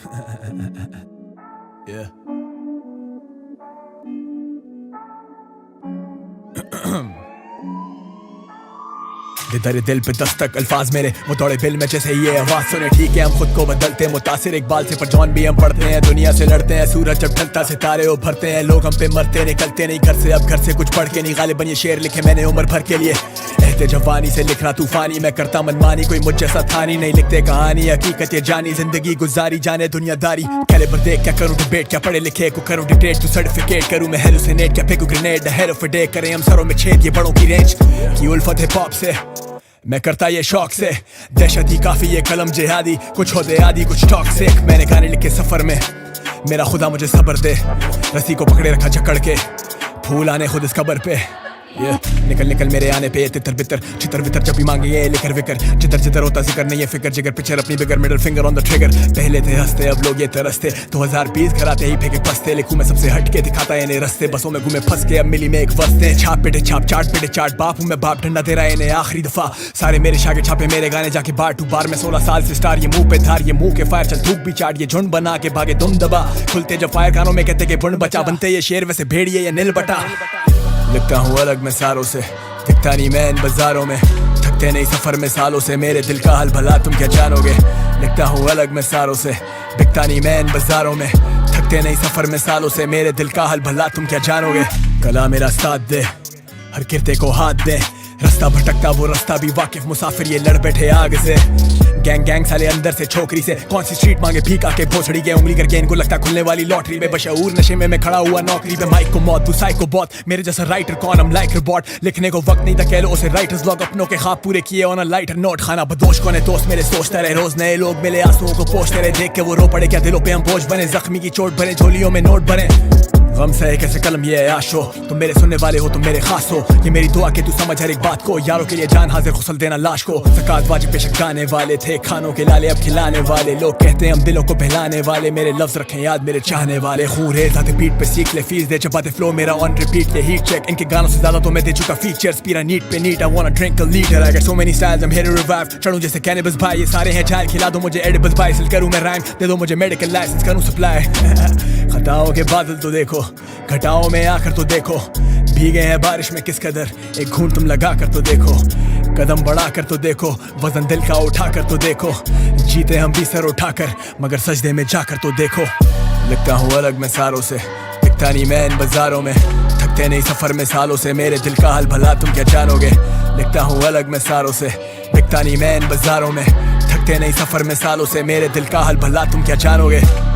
Yeah. तेरे दिल पे दस्तक अल्फाज मेरे वो दौड़े बिल में जैसे ये आवाज सुने। ठीक है हम खुद को बदलते हैं मुतासिर इकबाल से, पर जॉन भी हम पढ़ते हैं। दुनिया से लड़ते हैं, सूरज जब ढलता सितारे उभरते हैं। लोग हम पे मरते निकलते नहीं घर से, अब घर से कुछ पढ़ के नहीं। गालिबन ये शेर लिखे मैंने उम्र भर के लिए, एहते जवानी से लिख रहा तूफानी। मैं करता मनमानी, कोई मुझ जैसा था नहीं लिखते कहानी। हकीकत ये जानी जिंदगी गुजारी जाने दुनियादारी। कैलिबर देख क्या करूं डिबेट, क्या पढ़े लिखे को करूं डिटेट। तू सर्टिफिकेट करूं मैं हेलुसिनेट, क्या फेंकू ग्रेनेड। हेड ऑफ डे करें हम सरों में छेद, ये बड़ों की रेंज की उल्फत हिप हॉप से मैं करता ये शौक से। दहशत ही काफी ये कलम जिहादी, कुछ होते आदि कुछ टॉक्सिक। मैंने गाने लिखे सफर में, मेरा खुदा मुझे सब्र दे। रस्सी को पकड़े रखा जकड़ के, फूल आने खुद इस कबर पे। निकल निकल मेरे आने पे तितर बितर चितर वितर जब भी मांगे ये लिकर विकर। जिधर जिधर होता जिक्र नहीं है फिकर जिगर। पिक्चर अपनी bigger middle finger on the trigger. पहले थे हंसते अब लोग ये तरसते। 2020 घर आते ही फेंके पसते। लिखूं मैं सबसे हटके दिखाता है इन्हें रस्ते। बसों में घूमे फंस के अब मिली में एक वस्ते। छाप पिटे छाप चाट पिटे चाट, बाप हूं मैं बाप ठंडा दे रहा है इन्हें आखिरी दफा। सारे मेरे शागे छापे मेरे गाने जाके बार टू बार में 16 साल से स्टार। ये मुंह पे धार ये मुंह के फायर, चल धूप भी चाट। ये झुंड बना के भागे दुम दबा। खुलते जब फायर कानों में कहते कि बुंड बचा। बनते ये शेर वैसे भेड़िए ये नील बटा। लिखता हूँ अलग मैं सारों से, दिखता नहीं मैं इन बाजारों में। थकते नहीं सफर में सालों से, मेरे दिल का हाल भला तुम क्या जानोगे। लिखता हूँ अलग मैं सारों से, दिखता नहीं मैं इन बाजारों में। थकते नहीं सफर में सालों से, मेरे दिल का हाल भला तुम क्या जानोगे। कला मेरा साथ दे, हर किरते को हाथ दे। रास्ता भटकता वो रास्ता भी वाकिफ, मुसाफिर ये लड़ बैठे आग से। गैंग गैंग साले अंदर से छोकरी से, कौन सी स्ट्रीट मांगे भीख आके भोसड़ी के। उंगली करके इनको लगता खुलने वाली लॉटरी में। बशऊर नशे में मैं खड़ा हुआ नौकरी पे। माइक को मौत तू साइको बॉट, मेरे जैसा राइटर कौन हम लाइक रिबॉट। लिखने को वक्त नहीं था कह लो उसे राइटर्स ब्लॉग। अपनों के ख्वाब पूरे किए ऑन अ लाइटर नोट। खाना बदोश कौन है दोस्त मेरे सोचता रहे। रोज नए लोग मिले आंसुओं को पोंछते रहे। देख के वो रो पड़े क्या दिलों पे हम बोझ बने। जख्मी की चोट भरे झोलियों में नोट भरे। गम सहे कैसे कलम ये आश हो, तुम मेरे सुनने वाले हो तुम मेरे खास हो। ये मेरी दुआ कि तू समझ हर एक बात को। यारों के लिए जान हाजिर खुसल देना लाश को। ज़कात वाजिब बेशक गाने वाले थे, खानों के लाले अब खिलाने वाले। लोग कहते हैं हम दिलों को बहलाने वाले। मेरे लफ्ज रखें याद मेरे चाहने वाले। खून रेज आते बीट पे सीख ले फीस दे। चबाते फ्लो मेरा ऑन रिपीट ये हीट चेक। इनके गानों से ज्यादा तो मैं दे चुका फीचर्स। पीरा नीट पे neat, I wanna drink a liter. I get so many styles, I am here to revive. चढ़ूं जैसे कैनिबल्स भाई, ये सारे हैं जाहिल। खिला दो मुझे एडिबल्स भाई, सिल करूं मैं राइम। दे दो मुझे मेडिकल लाइसेंस, करूं सप्लाई। खताओं के बादल तो देखो, घटाओं में आकर तो देखो। भीगे हैं बारिश में किस कदर, एक घूंट तुम लगा कर तो देखो। कदम बढ़ा कर तो देखो, वजन दिल का उठा कर तो देखो। जीते हम भी सर उठाकर, मगर सजदे में जाकर तो देखो। लिखता हूँ अलग मैं सारों से, दिखता नहीं मैं इन बाजारों में। थकते नहीं सफर में सालों से, मेरे दिल का हाल भला तुम क्या जानोगे। लिखता हूँ अलग मैं सारों से, दिखता नहीं मैं इन बाजारों में। थकते नहीं सफर में सालों से, मेरे दिल का हाल भला तुम क्या जानोगे।